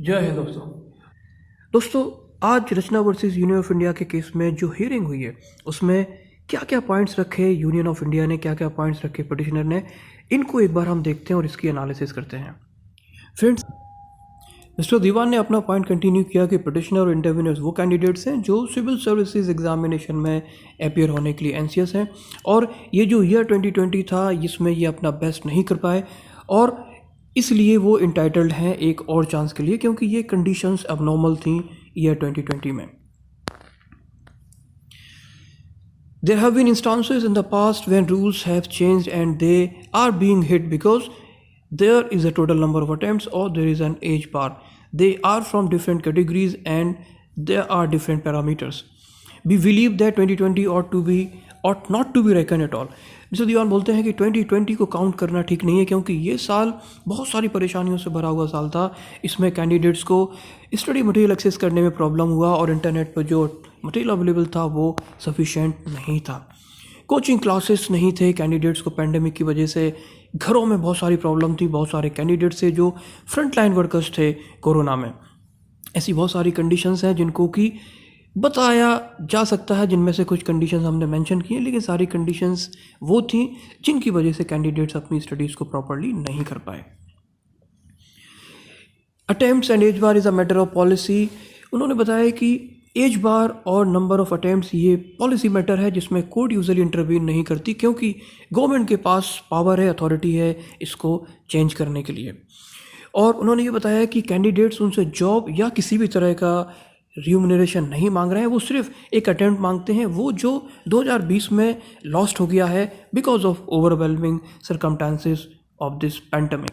जय हिंद दोस्तों। आज रचना वर्सेस यूनियन ऑफ इंडिया के केस में जो हियरिंग हुई है उसमें क्या क्या पॉइंट्स रखे यूनियन ऑफ इंडिया ने, क्या क्या पॉइंट्स रखे पिटिशनर ने, इनको एक बार हम देखते हैं और इसकी एनालिसिस करते हैं। फ्रेंड्स, मिस्टर दीवान ने अपना पॉइंट कंटिन्यू किया कि पिटिशनर और इंटरव्यूनर्स वो कैंडिडेट्स हैं जो सिविल सर्विसेज एग्जामिनेशन में अपीयर होने के लिए एंसियस हैं और ये जो ईयर 2020 था इसमें ये अपना बेस्ट नहीं कर पाए और इसलिए वो इंटाइटल्ड हैं एक और चांस के लिए, क्योंकि ये कंडीशंस अबनॉर्मल थी ईयर 2020 में। There have been instances in the past when rules have changed and they are being hit because there is a total number of attempts or there is an age bar. They are from different categories and there are different parameters. We believe that 2020 ought not to be reckoned at all. Mister Diwan बोलते हैं कि 2020 को count करना ठीक नहीं है क्योंकि ये साल बहुत सारी परेशानियों से भरा हुआ साल था। इसमें कैंडिडेट्स को स्टडी मटेरियल एक्सेस करने में प्रॉब्लम हुआ और इंटरनेट पर जो मटेरियल अवेलेबल था वो सफिशेंट नहीं था। कोचिंग क्लासेस नहीं थे कैंडिडेट्स को पैंडेमिक की वजह से। घरों में बहुत सारी प्रॉब्लम थी, बहुत सारे कैंडिडेट्स थे जो फ्रंट लाइन वर्कर्स थे कोरोना में। ऐसी बहुत सारी कंडीशंस हैं जिनको कि बताया जा सकता है, जिनमें से कुछ कंडीशंस हमने मेंशन की हैं, लेकिन सारी कंडीशंस वो थी जिनकी वजह से कैंडिडेट्स अपनी स्टडीज़ को प्रॉपर्ली नहीं कर पाए। Attempts and age bar is a matter of policy. उन्होंने बताया कि एज बार और नंबर ऑफ अटेम्प्ट्स ये पॉलिसी मैटर है जिसमें कोर्ट यूजुअली इंटरवीन नहीं करती क्योंकि गवर्नमेंट के पास पावर है, अथॉरिटी है इसको चेंज करने के लिए। और उन्होंने ये बताया कि कैंडिडेट्स उनसे जॉब या किसी भी तरह का रिम्यूनरेशन नहीं मांग रहे हैं, वो सिर्फ एक अटेम्प्ट मांगते हैं, वो जो 2020 में लॉस्ट हो गया है because of overwhelming circumstances of this pandemic.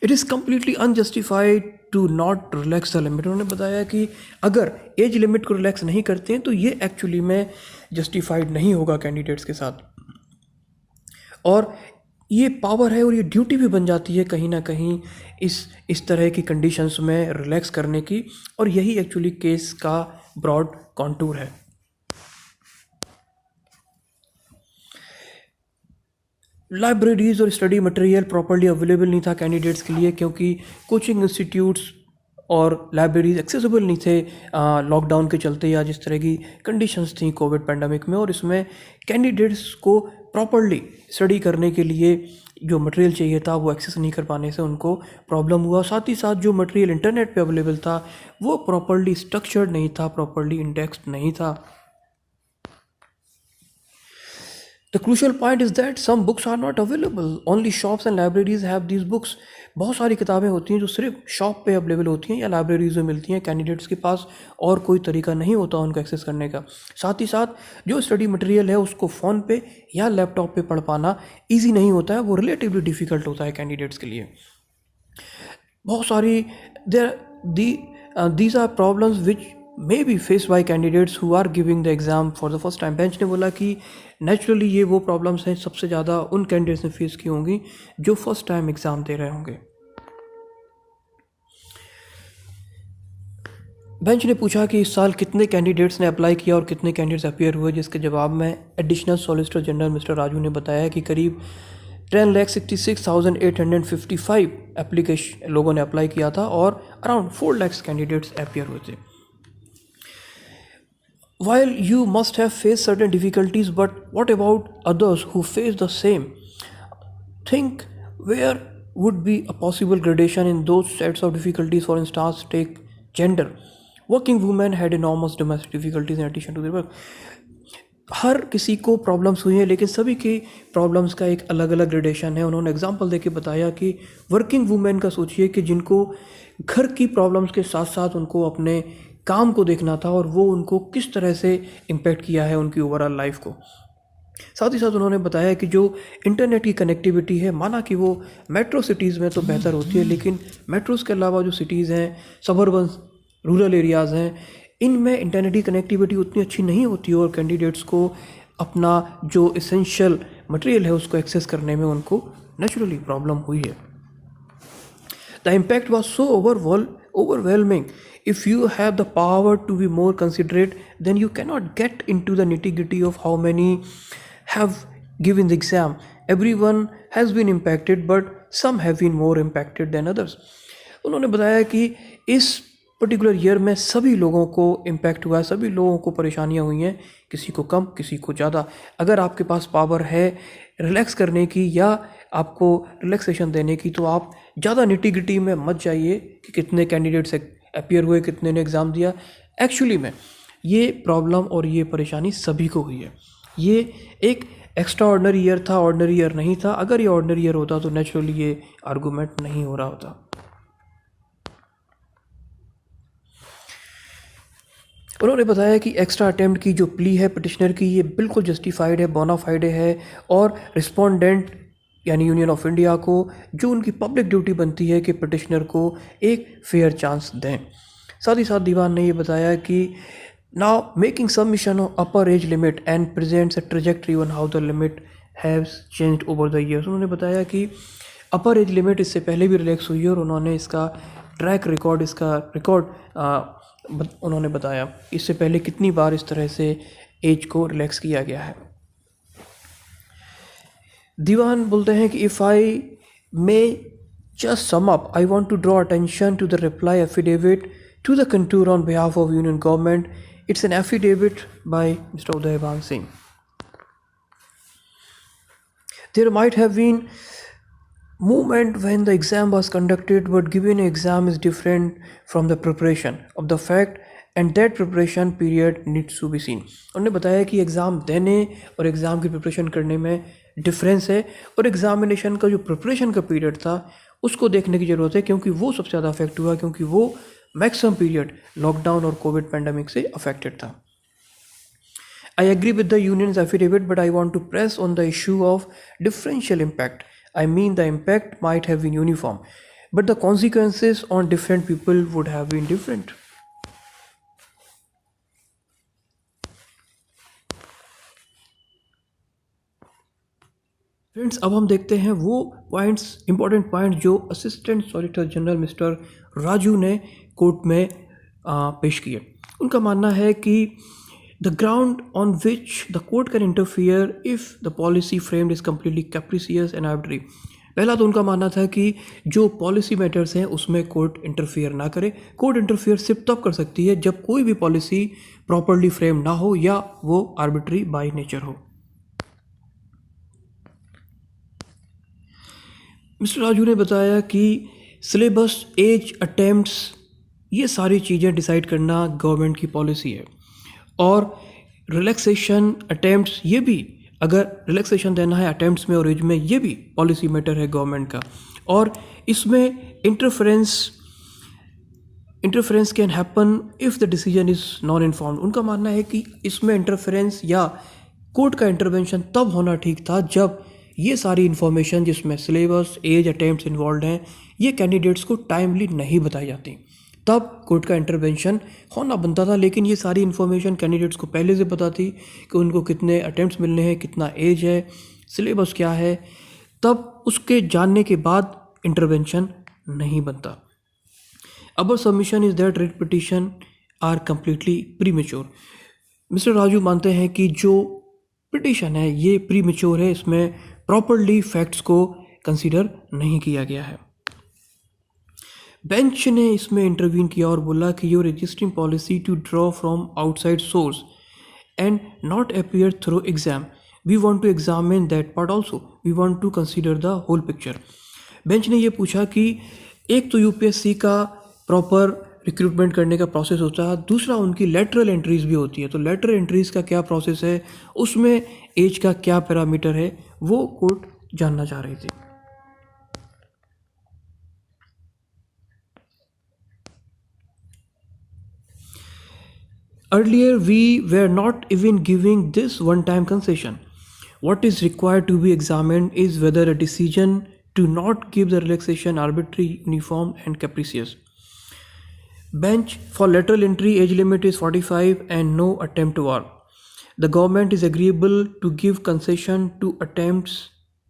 It is completely unjustified to not relax the limit. उन्होंने बताया कि अगर एज लिमिट को रिलैक्स नहीं करते हैं तो ये एक्चुअली में जस्टिफाइड नहीं होगा कैंडिडेट्स के साथ, और ये पावर है और ये ड्यूटी भी बन जाती है कहीं ना कहीं इस तरह की कंडीशंस में रिलैक्स करने की, और यही एक्चुअली केस का ब्रॉड कॉन्टूर है। लाइब्रेरीज और स्टडी मटेरियल प्रॉपर्ली अवेलेबल नहीं था कैंडिडेट्स के लिए क्योंकि कोचिंग इंस्टीट्यूट्स और लाइब्रेरीज एक्सेसिबल नहीं थे लॉकडाउन के चलते या जिस तरह की कंडीशंस थी कोविड पैंडेमिक में, और इसमें कैंडिडेट्स को प्रॉपर्ली स्टडी करने के लिए जो मटेरियल चाहिए था वो एक्सेस नहीं कर पाने से उनको प्रॉब्लम हुआ। साथ ही साथ जो मटेरियल इंटरनेट पे अवेलेबल था वो प्रॉपर्ली स्ट्रक्चर्ड नहीं था, प्रॉपर्ली इंडेक्स्ड नहीं था। The crucial point is that some books are not available. Only shops and libraries have these books. बहुत सारी किताबें होती हैं जो सिर्फ शॉप पे अवेलेबल होती हैं या लाइब्रेरीज में मिलती हैं, कैंडिडेट्स के पास और कोई तरीका नहीं होता उनको एक्सेस करने का। साथ ही साथ जो स्टडी मटेरियल है उसको फ़ोन पे या लैपटॉप पे पढ़ पाना ईजी नहीं होता है, वो रिलेटिवली डिफ़िकल्ट होता है कैंडिडेट्स के लिए। बहुत सारी these are problems which may be faced by candidates who are giving the exam for the first time. Bench ने बोला कि नेचुरली ये वो प्रॉब्लम्स हैं सबसे ज़्यादा उन कैंडिडेट्स ने फेस की होंगी जो फर्स्ट टाइम एग्ज़ाम दे रहे होंगे। बेंच ने पूछा कि इस साल कितने कैंडिडेट्स ने अप्लाई किया और कितने कैंडिडेट्स अपीयर हुए, जिसके जवाब में additional solicitor general mister Raju ने बताया कि करीब 10,66,855 एप्लीकेशन लोगों ने अप्लाई किया था और अराउंड 4 लाख कैंडिडेट्स अपीयर हुए थे। While you must have faced certain difficulties, but what about others who face the same? Think where would be a possible gradation in those sets of difficulties. For instance, take gender. Working women had enormous domestic difficulties in addition to their work. हर किसी को problems हुई हैं लेकिन सभी की problems का एक अलग अलग ग्रेडेशन है। उन्होंने एग्जांपल देके बताया कि वर्किंग वुमेन का सोचिए कि जिनको घर की प्रॉब्लम्स के साथ साथ उनको अपने काम को देखना था और वो उनको किस तरह से इम्पेक्ट किया है उनकी ओवरऑल लाइफ को। साथ ही साथ उन्होंने बताया कि जो इंटरनेट की कनेक्टिविटी है, माना कि वो मेट्रो सिटीज़ में तो बेहतर होती है लेकिन मेट्रोज़ के अलावा जो सिटीज़ हैं, सबर्बन रूरल एरियाज़ हैं, इनमें इंटरनेट की कनेक्टिविटी उतनी अच्छी नहीं होती और कैंडिडेट्स को अपना जो एसेंशियल मटेरियल है उसको एक्सेस करने में उनको नेचुरली प्रॉब्लम हुई है। The impact was so overwhelming. If you have the power to be more considerate, then you cannot get into the nitty-gritty of how many have given the exam. Everyone has been impacted, but some have been more impacted than others. उन्होंने बताया कि इस particular year में सभी लोगों को impact हुआ है, सभी लोगों को परेशानियां हुई हैं, किसी को कम किसी को ज़्यादा। अगर आपके पास पावर है रिलैक्स करने की या आपको रिलैक्सेशन देने की, तो आप ज़्यादा निटी-ग्रिटी में मत जाइए कि कितने कैंडिडेट्स अपीयर हुए, कितने ने एग्ज़ाम दिया। एक्चुअली में ये प्रॉब्लम और ये परेशानी सभी को हुई है। ये एक एक्स्ट्रा ऑर्डनरी ईयर था, ऑर्डनरी ईयर नहीं था। अगर ये ऑर्डनरी ईयर होता तो नेचुरली ये आर्गूमेंट नहीं हो रहा होता। उन्होंने बताया कि एक्स्ट्रा अटेम्प्ट की जो प्ली है पिटिशनर की, ये बिल्कुल जस्टिफाइड है, बोनाफाइड है, और रिस्पोंडेंट यानी यूनियन ऑफ इंडिया को जो उनकी पब्लिक ड्यूटी बनती है कि पिटिशनर को एक फेयर चांस दें। साथ ही साथ दीवान ने ये बताया कि now making submission of upper age limit and presents a trajectory on how the limit has changed over the years. उन्होंने बताया कि अपर एज लिमिट इससे पहले भी रिलैक्स हुई है, और उन्होंने इसका ट्रैक रिकॉर्ड, इसका रिकॉर्ड उन्होंने बताया इससे पहले कितनी बार इस तरह से एज को रिलैक्स किया गया है। दीवान बोलते हैं कि if I may just sum up, I want to draw attention to the reply affidavit to the contour on behalf of union government. It's an affidavit by mister Udaybhan Singh. There might have been movement when the exam was conducted, but giving an exam is different from the preparation of the fact, and that preparation period needs to be seen. उन्होंने बताया कि exam देने और exam की preparation करने में difference है, और एग्जामिनेशन का जो प्रिपरेशन का पीरियड था उसको देखने की ज़रूरत है, क्योंकि वो सबसे ज़्यादा अफेक्ट हुआ, क्योंकि वो मैक्सिमम पीरियड लॉकडाउन और कोविड पैंडमिक से अफेक्टेड था। I agree with the union's affidavit, but I want to press on the issue of differential impact. I mean, the impact might have been uniform, but the consequences on different people would have been different. Friends, अब हम देखते हैं वो points, important point जो assistant solicitor general mister Raju ने court में पेश किए। उनका मानना है कि the ground on which the court can interfere if the policy framed is completely capricious and arbitrary. पहला तो उनका मानना था कि जो पॉलिसी मैटर्स हैं उसमें कोर्ट इंटरफियर ना करे। कोर्ट इंटरफियर सिर्फ तब कर सकती है जब कोई भी पॉलिसी प्रॉपरली फ्रेम ना हो या वो आर्बिट्री बाय नेचर हो। मिस्टर राजू ने बताया कि सिलेबस, एज, अटेम्प्ट्स, ये सारी चीज़ें डिसाइड करना गवर्नमेंट की पॉलिसी है, और रिलैक्सेशन अटेम्प्ट्स, ये भी अगर रिलैक्सेशन देना है अटेम्प्ट्स में और एज में, ये भी पॉलिसी मैटर है गवर्नमेंट का, और इसमें interference can happen if the decision is non informed. उनका मानना है कि इसमें इंटरफेरेंस या कोर्ट का इंटरवेंशन तब होना ठीक था जब ये सारी इन्फॉर्मेशन जिसमें सिलेबस, एज, अटेम्प्ट्स इन्वॉल्व हैं, ये कैंडिडेट्स को टाइमली नहीं बताई जाती, तब कोर्ट का इंटरवेंशन होना बनता था। लेकिन ये सारी इन्फॉर्मेशन कैंडिडेट्स को पहले से पता थी कि उनको कितने अटेम्प्ट्स मिलने हैं, कितना एज है, सिलेबस क्या है, तब उसके जानने के बाद इंटरवेंशन नहीं बनता। Our submission is that writ petition are completely premature. Mister Raju मानते हैं कि जो पिटिशन है ये प्रीमेच्योर है, इसमें प्रॉपरली फैक्ट्स को कंसीडर नहीं किया गया है। बेंच ने इसमें इंटरवीन किया और बोला कि your registering policy to draw from outside source and not appear through exam, we want to examine that part also, we want to consider the whole picture. Bench ने ये पूछा कि एक तो यूपीएससी का प्रॉपर रिक्रूटमेंट करने का process होता है, दूसरा उनकी लेटरल एंट्रीज़ भी होती है, तो लेटरल एंट्रीज़ का क्या प्रोसेस है, उसमें एज का क्या पैरामीटर है, वो कोर्ट जानना चाह रही थी। Earlier, we were not even giving this one-time concession. What is required to be examined is whether a decision to not give the relaxation arbitrary, uniform, and capricious. Bench, for lateral entry, age limit is 45 and no attempt bar. The government is agreeable to give concession to attempts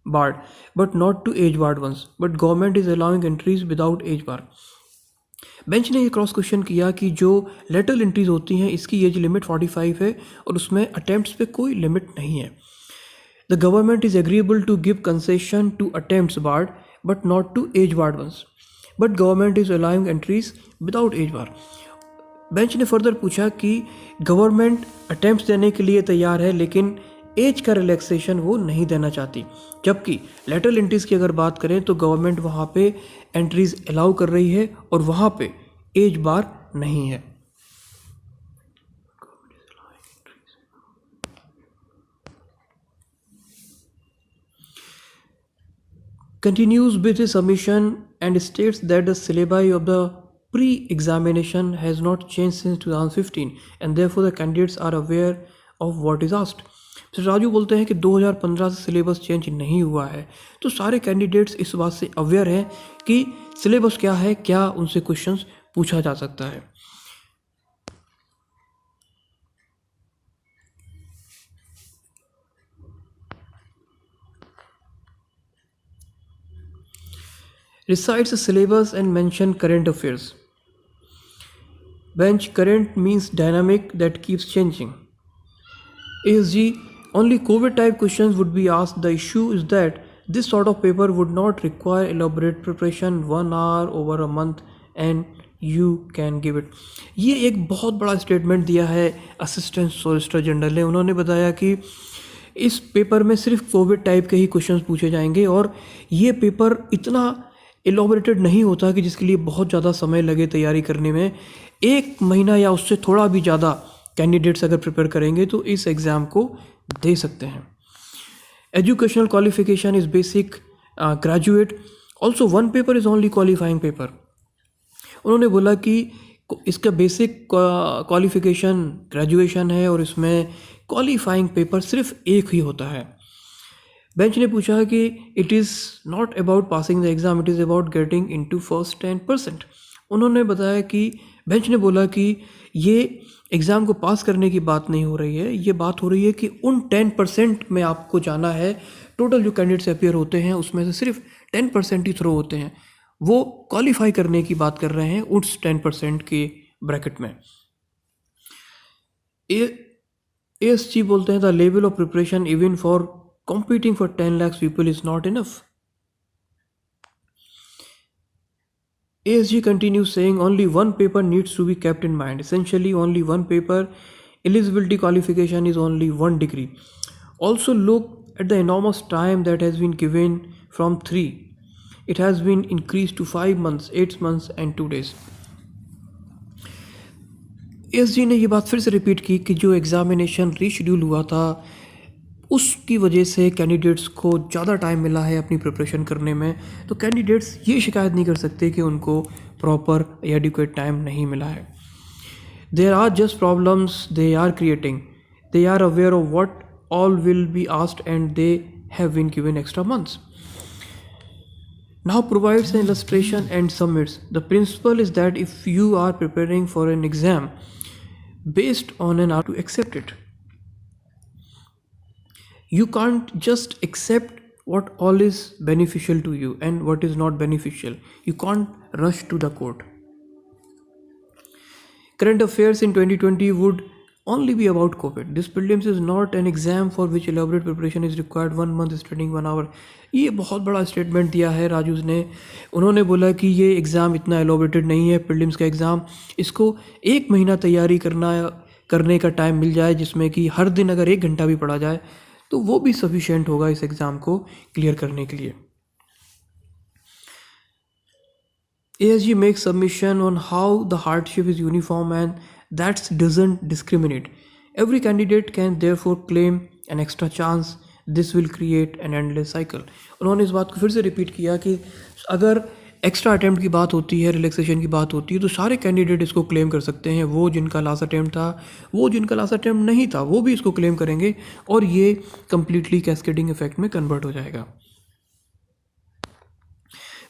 barred, but not to age barred ones. But government is allowing entries without age bar. Bench ने ये cross question किया कि जो lateral entries होती हैं इसकी age limit 45 है और उसमें अटेम्प्ट्स पे कोई लिमिट नहीं है। The government is agreeable to give concession to attempts barred but not to age barred ones. But government is allowing entries without age bar. Bench ने फर्दर पूछा कि गवर्नमेंट अटेम्प्ट्स देने के लिए तैयार है लेकिन एज का रिलैक्सेशन वो नहीं देना चाहती, जबकि लेटरल एंट्रीज की अगर बात करें तो गवर्नमेंट वहाँ पे एंट्रीज अलाउ कर रही है और वहाँ पे एज बार नहीं है. Continues with his submission and states that the syllabi of the pre-examination has not changed since 2015 and therefore the candidates are aware of what is asked. Mr. Raju बोलते हैं कि 2015 से सिलेबस चेंज नहीं हुआ है, तो सारे कैंडिडेट्स इस बात से अवेयर हैं कि सिलेबस क्या है, क्या उनसे क्वेश्चंस पूछा जा सकता है. Recites the syllabus and mention current affairs. Bench, current means dynamic that keeps changing. ASG, only COVID type questions would be asked. The issue is that this sort of paper would not require elaborate preparation, 1 hour over a month and you can give it. ये एक बहुत बड़ा statement दिया है assistant solicitor general ने. उन्होंने बताया कि इस पेपर में सिर्फ कोविड टाइप के ही क्वेश्चंस पूछे जाएंगे और ये पेपर इतना एलोबरेटेड नहीं होता कि जिसके लिए बहुत ज़्यादा समय लगे तैयारी करने में. 1 महीना या उससे थोड़ा भी ज़्यादा कैंडिडेट्स अगर प्रिपेयर करेंगे तो इस एग्ज़ाम को दे सकते हैं. Educational qualification is basic graduate. Also 1 paper is only qualifying paper. उन्होंने बोला कि इसका बेसिक क्वालिफिकेशन ग्रेजुएशन है और इसमें क्वालिफाइंग पेपर सिर्फ एक ही होता है. बेंच ने पूछा कि it is not about passing the exam, it is about getting into first 10%. उन्होंने बताया कि बेंच ने बोला कि ये एग्ज़ाम को पास करने की बात नहीं हो रही है, ये बात हो रही है कि उन 10% में आपको जाना है. टोटल जो कैंडिडेट्स अपियर होते हैं उसमें से सिर्फ 10% ही थ्रो होते हैं. वो क्वालिफाई करने की बात कर रहे हैं उस 10% के ब्रैकेट में. ASG बोलते हैं the level of preparation even for competing for 10 lakhs people is not enough. ASG continues saying only 1 paper needs to be kept in mind. Essentially only 1 paper. Eligibility qualification is only 1 degree. Also look at the enormous time that has been given from 3. It has been increased to 5 months, 8 months and 2 days. ASG ने ये बात फिर से repeat की कि जो examination reschedule हुआ था उसकी वजह से कैंडिडेट्स को ज़्यादा टाइम मिला है अपनी प्रिपरेशन करने में. तो कैंडिडेट्स ये शिकायत नहीं कर सकते कि उनको प्रॉपर एडिक्वेट टाइम नहीं मिला है. There are just problems they are creating. They are aware of what all will be asked and they have been given extra months. Now provides an illustration and submits. The principle is that if you are preparing for an exam based on an hour to accept it. You can't just accept what all is beneficial to you and what is not beneficial. You can't rush to the court. Current affairs in 2020 would only be about COVID. This prelims is not an exam for which elaborate preparation is required. 1 month studying 1 hour. ये बहुत बड़ा statement दिया है राजूज ने. उन्होंने बोला कि ये एग्ज़ाम इतना एलोबरेटेड नहीं है प्रीलिम्स का एग्ज़ाम. इसको 1 महीना तैयारी करने का टाइम मिल जाए जिसमें कि हर दिन अगर 1 घंटा भी पढ़ा जाए तो वो भी सफिशिएंट होगा इस एग्ज़ाम को क्लियर करने के लिए. ASG makes submission on how the hardship is uniform and that doesn't discriminate. Every candidate can therefore claim an extra chance. This will create an endless cycle. उन्होंने इस बात को फिर से रिपीट किया कि अगर एक्स्ट्रा अटैम्प्ट की बात होती है, रिलैक्सेशन की बात होती है तो सारे कैंडिडेट इसको क्लेम कर सकते हैं. वो जिनका लास्ट अटैम्प्ट था, वो जिनका लास्ट अटैम्प्ट नहीं था, वो भी इसको क्लेम करेंगे और ये कम्प्लीटली कैस्केडिंग इफेक्ट में कन्वर्ट हो जाएगा.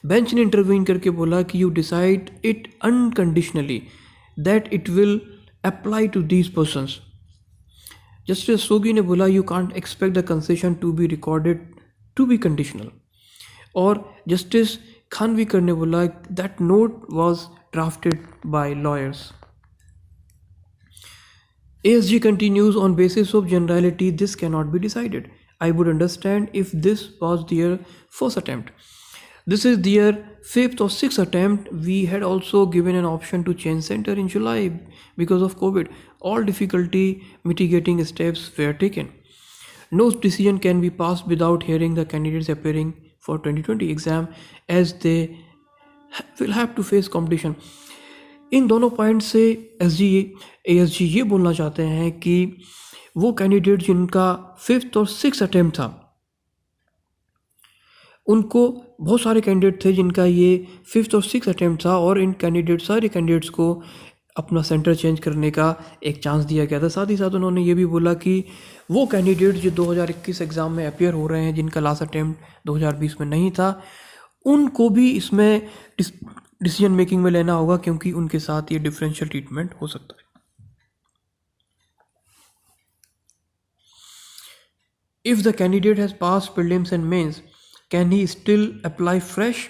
बेंच ने इंटरवीन करके बोला कि you decide it unconditionally that it will apply to these persons. Justice सोगी ने बोला you can't expect the concession to be recorded to be conditional. और जस्टिस खानविकर ने बोला that note was drafted by lawyers. ASG continues on basis of generality this cannot be decided. I would understand if this was their first attempt. This is their fifth or sixth attempt. We had also given an option to change center in July because of COVID. All difficulty mitigating steps were taken. No decision can be passed without hearing the candidates appearing for 2020 exam as they will have to face competition. इन दोनों point से ASG ये बोलना चाहते हैं कि वो candidate जिनका fifth और सिक्स अटेम्प्ट था, उनको बहुत सारे कैंडिडेट थे जिनका ये फिफ्थ और सिक्स अटेम्प्ट था और इन सारे कैंडिडेट्स को अपना सेंटर चेंज करने का एक चांस दिया गया था। साथ ही साथ उन्होंने ये भी बोला कि वो कैंडिडेट जो 2021 एग्ज़ाम में अपियर हो रहे हैं, जिनका लास्ट अटेम्प्ट 2020 में नहीं था, उनको भी इसमें डिसीजन मेकिंग में लेना होगा क्योंकि उनके साथ ये डिफरेंशियल ट्रीटमेंट हो सकता है। If the candidate has passed prelims and mains, can he still apply fresh?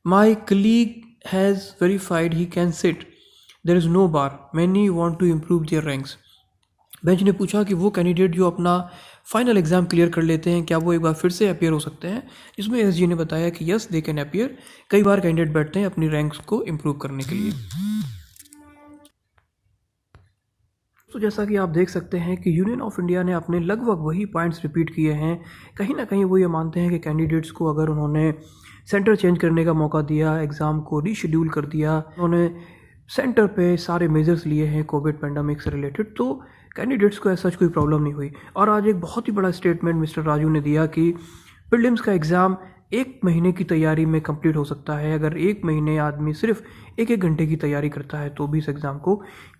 My colleague has verified he can sit. There is no bar. Many want to improve their ranks. Bench ने पूछा कि वो candidate जो अपना final exam clear कर लेते हैं, क्या वो एक बार फिर से अपियर हो सकते हैं? इसमें एसजी ने बताया कि यस, दे कैन अपियर। कई बार कैंडिडेट बैठते हैं अपनी रैंक्स को इम्प्रूव करने के लिए। तो जैसा कि आप देख सकते हैं कि यूनियन ऑफ इंडिया ने अपने लगभग वही पॉइंट्स रिपीट किए हैं। कहीं ना कहीं वो ये मानते हैं कि कैंडिडेट्स को अगर उन्होंने सेंटर चेंज करने का मौका दिया, एग्ज़ाम को रीशेड्यूल कर दिया, उन्होंने सेंटर पे सारे मेजर्स लिए हैं कोविड पेंडेमिक से रिलेटेड, तो कैंडिडेट्स को ऐसा कोई प्रॉब्लम नहीं हुई। और आज एक बहुत ही बड़ा स्टेटमेंट मिस्टर राजू ने दिया कि प्रीलिम्स का एग्ज़ाम 1 महीने की तैयारी में कंप्लीट हो सकता है। अगर 1 महीने आदमी सिर्फ 1-1 घंटे की तैयारी करता है तो भी इस एग्ज़ाम को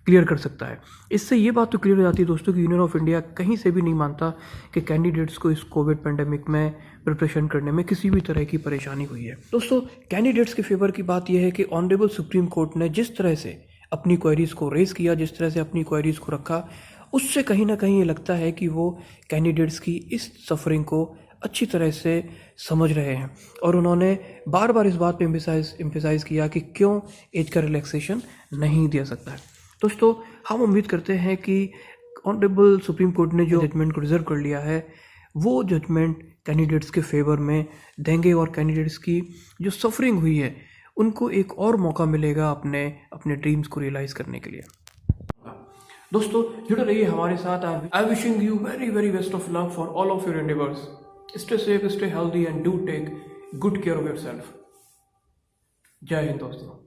क्लियर कर सकता है। इससे ये बात तो क्लियर हो जाती है दोस्तों कि यूनियन ऑफ इंडिया कहीं से भी नहीं मानता कि कैंडिडेट्स को इस कोविड पेंडेमिक में प्रिपरेशन करने में किसी भी तरह की परेशानी हुई है। दोस्तों, कैंडिडेट्स के फेवर की बात यह है कि ऑनरेबल सुप्रीम कोर्ट ने जिस तरह से अपनी क्वेरीज़ को रेज़ किया, जिस तरह से अपनी क्वेरीज़ को रखा, उससे कहीं ना कहीं ये लगता है कि वो कैंडिडेट्स की इस सफरिंग को अच्छी तरह से समझ रहे हैं और उन्होंने बार बार इस बात पे एम्फेसाइज़ किया कि क्यों एज का रिलैक्सेशन नहीं दिया सकता है। दोस्तों, हम उम्मीद करते हैं कि ऑनरेबल सुप्रीम कोर्ट ने जो जजमेंट को रिजर्व कर लिया है वो जजमेंट कैंडिडेट्स के फेवर में देंगे और कैंडिडेट्स की जो सफरिंग हुई है उनको एक और मौका मिलेगा अपने ड्रीम्स को रियलाइज़ करने के लिए। दोस्तों, जुड़े रहिए हमारे साथ। I wishing you very very best of luck for all of your endeavours. Stay safe, stay healthy and do take good care of yourself. जय हिंद दोस्तों।